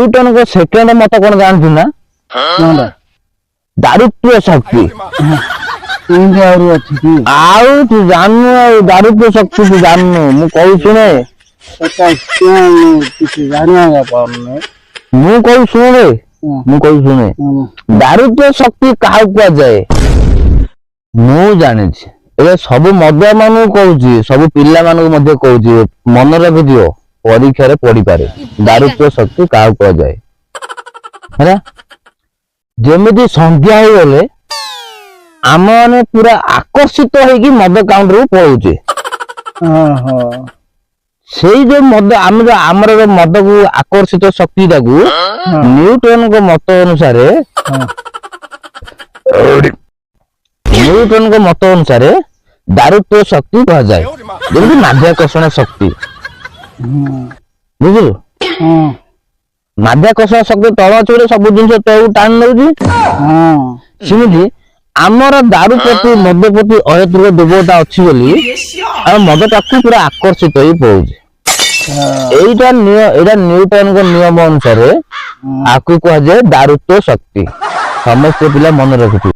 Newton को second मत कौन जानती ना दारूत्व शक्ति आउ तू जानू दारूत्व शक्ति तू जानू मु कहू सुने मु कहू सुने मु कहू सुने दारूत्व शक्ति क्या कुआ जाए मु जाने ए सब मदुआ मान कहूँ सब पिला मान कहूँ मन रखी दियो परीक्षा पढ़ी पारे दारूत्व शक्ति क्या कुआ जाए है जमी संध्या हो गले आम मैंने पूरा आकर्षित होगी मद काउंटर को पलाऊे से जो मद आमर मद को आकर्षित शक्ति न्यूटन को मत अनुसार न्यूटन को मत अनुसार दारूत्व शक्ति कह जाए जमी माध्याकर्षण शक्ति बुझल माध्याकर्षण शक्ति तल चोरे सब जिन टाण नौजी सेमती आमर दारू प्रति मद प्रति अहेतुक दुर्बलता अच्छी बोली मद टाक पूरा आकर्षित हो पड़े एटा न्यूटन को नियम अनुसार आपको कह जाए दारूत्व शक्ति समस्त पिला मन रखुथ।